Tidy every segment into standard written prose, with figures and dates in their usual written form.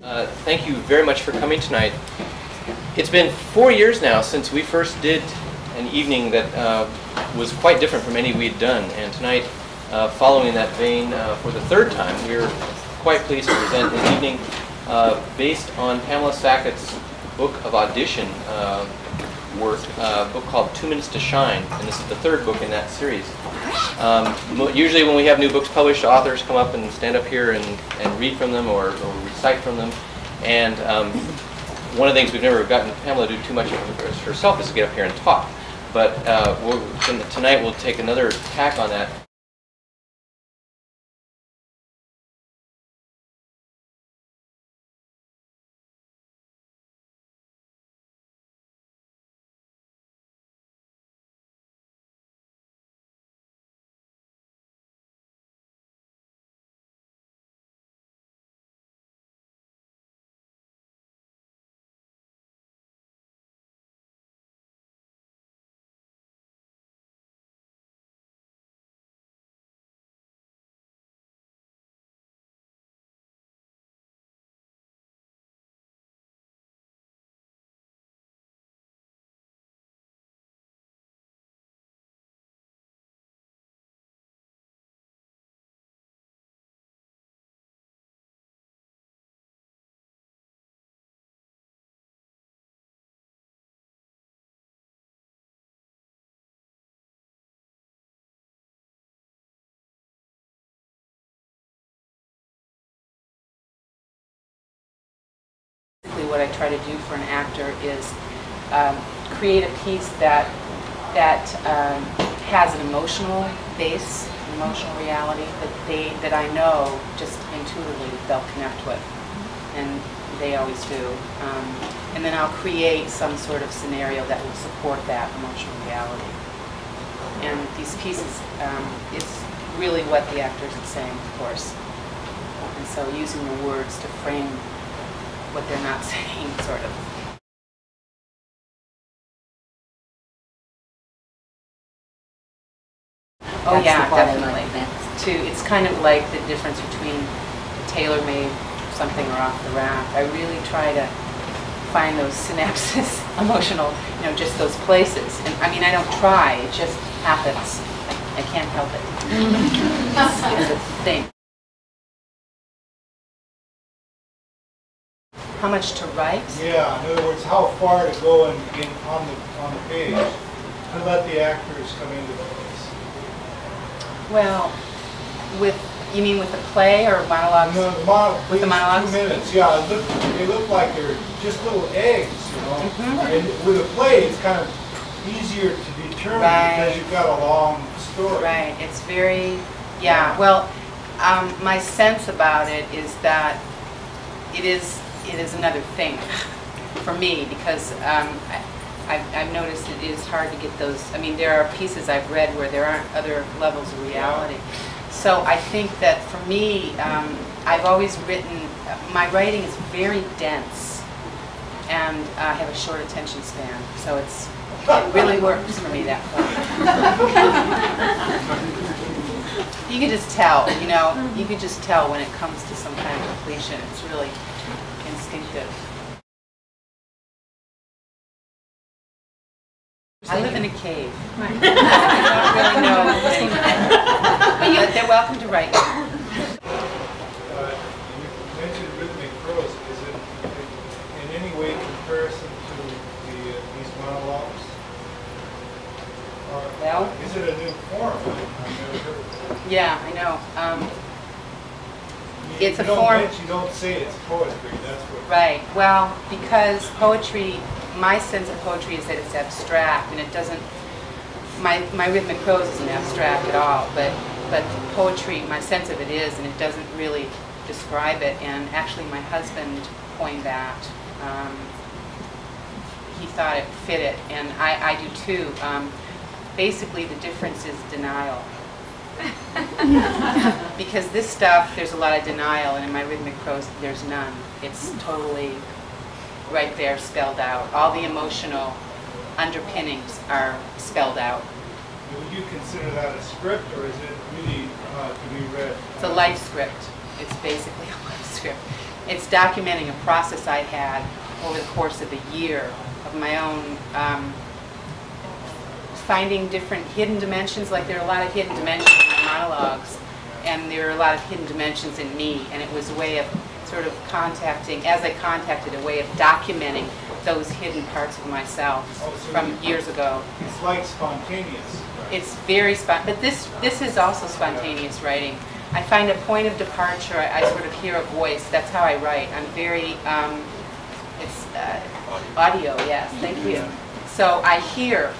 Thank you very much for coming tonight. It's been 4 years now since we first did an evening that was quite different from any we'd done, and tonight, following that vein for the third time, we're quite pleased to present an evening based on Pamela Sackett's book of audition work, a book called 2 Minutes to Shine, and this is the third book in that series. Usually when we have new books published, authors come up and stand up here and read from them or recite from them. And one of the things we've never gotten Pamela to do too much of herself is to get up here and talk. But tonight we'll take another tack on that. What I try to do for an actor is create a piece that has an emotional base, emotional reality that I know just intuitively they'll connect with, and they always do. And then I'll create some sort of scenario that will support that emotional reality. And these pieces, it's really what the actors are saying, of course. And so using the words to frame what they're not saying, sort of. Oh yeah, definitely. It's kind of like the difference between tailor-made something or off the rack. I really try to find those synapses, emotional, just those places. And I mean, I don't try, it just happens. I can't help it. It's a thing. How much to write? Yeah, in other words, how far to go on the page to let the actors come into the place. Well, you mean with the play or monologues? No, with the monologues? 2 minutes, yeah. They look like they're just little eggs, And with a play, it's kind of easier to determine because you've got a long story. Right. It's very, yeah. Well, my sense about it is that it is another thing for me, because I've noticed it is hard to get those. I mean, there are pieces I've read where there aren't other levels of reality. So I think that for me, I've always written, my writing is very dense, and I have a short attention span, so it really works for me that way. You can just tell, you can just tell when it comes to some kind of completion. It's really instinctive. I live in a cave. I don't really know anything. But they're welcome to write. You mentioned rhythmic prose. Is it in any way comparison to these monologues? Or Well, is it a new form? I've never heard of it. Yeah, I know. It's a form. You don't say it's poetry. That's what. Right. Well, because poetry, my sense of poetry is that it's abstract, and it doesn't. My rhythmic prose isn't abstract at all, but poetry, my sense of it is, and it doesn't really describe it. And actually, my husband coined that. He thought it fit it, and I do too. Basically, the difference is denial. Because this stuff, there's a lot of denial, and in my rhythmic prose, there's none. It's totally right there, spelled out. All the emotional underpinnings are spelled out. Would you consider that a script, or is it really to be read? It's a life script. It's basically a life script. It's documenting a process I had over the course of a year of my own finding different hidden dimensions. Like there are a lot of hidden dimensions in my monologues, and there are a lot of hidden dimensions in me, and it was a way of sort of contacting, as I contacted, a way of documenting those hidden parts of myself from years ago. It's like spontaneous. It's very but this is also spontaneous writing. I find a point of departure. I sort of hear a voice. That's how I write. I'm very it's audio. Yes, thank you. So I hear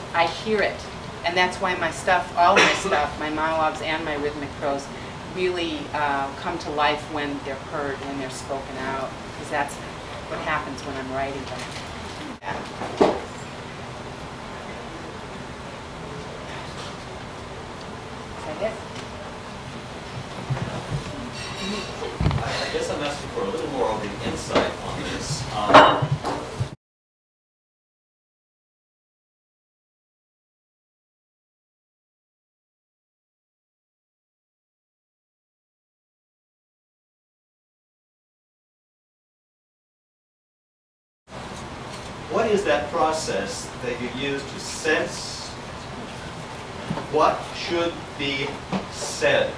it, and that's why my stuff, all of my stuff, my monologues and my rhythmic prose, really come to life when they're heard, when they're spoken out, because that's what happens when I'm writing them. Yeah. Is that it? I guess I'm asking for a little more of the insight on this. What is that process that you use to sense what should be said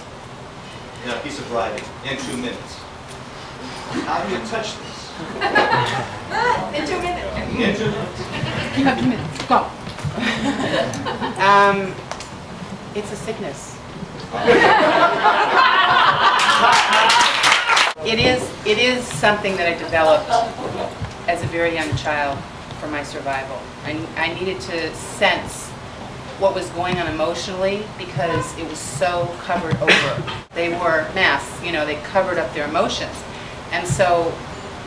in a piece of writing in 2 minutes? How do you touch this? In 2 minutes. In 2 minutes. You have 2 minutes. Go. It's a sickness. It is something that I developed as a very young child for my survival. I needed to sense what was going on emotionally because it was so covered over. They were masks, you know, they covered up their emotions. And so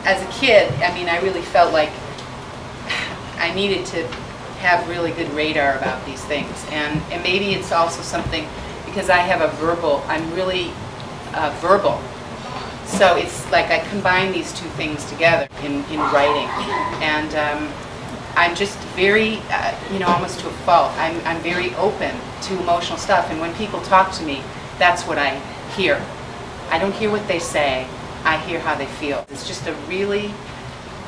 as a kid, I mean, I really felt like I needed to have really good radar about these things. And maybe it's also something because I have I'm really verbal. So it's like I combine these two things together in writing. And I'm just very, you know, almost to a fault. I'm very open to emotional stuff. And when people talk to me, that's what I hear. I don't hear what they say. I hear how they feel. It's just a really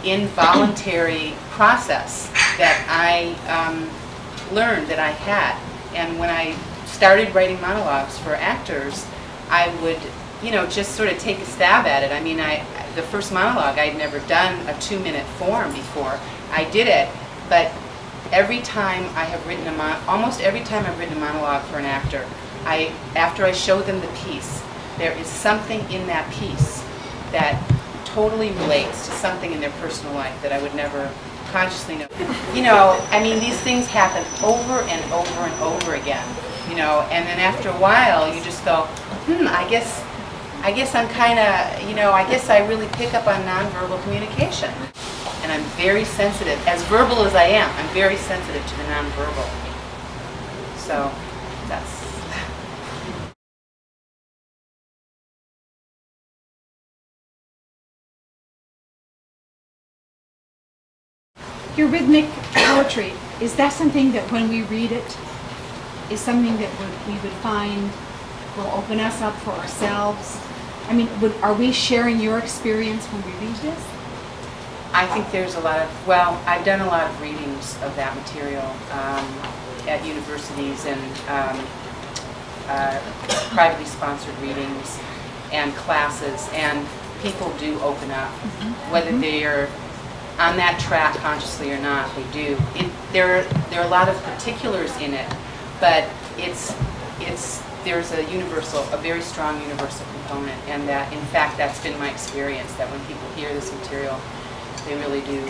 involuntary process that I learned that I had. And when I started writing monologues for actors, I would, you know, just sort of take a stab at it. I mean, the first monologue, I'd never done a 2-minute form before. I did it, but every time I have written almost every time I've written a monologue for an actor, after I show them the piece, there is something in that piece that totally relates to something in their personal life that I would never consciously know. You know, I mean, these things happen over and over and over again, you know, and then after a while you just go, I guess I'm kind of, you know, I guess I really pick up on nonverbal communication. And I'm very sensitive, as verbal as I am, I'm very sensitive to the nonverbal. So, that's... Your rhythmic poetry, is that something that when we read it, is something that we would find will open us up for ourselves? I mean, are we sharing your experience when we read this? I think there's a lot of, well, I've done a lot of readings of that material at universities and privately sponsored readings and classes, and people do open up, whether they're on that track consciously or not, they do. There are a lot of particulars in it, but there's a very strong universal component, and that, in fact, that's been my experience, that when people hear this material, they really do,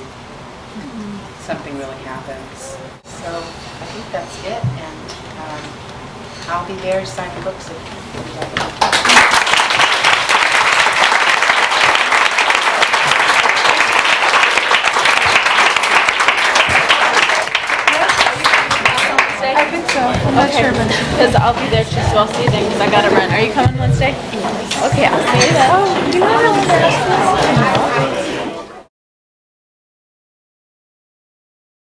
something really happens. So I think that's it, and I'll be there to sign the books if you'd like. I think so. I'm not sure, but because I'll be there too, so I'll see you then because I gotta run. Are you coming Wednesday? Okay, I'll see you then. Oh, you know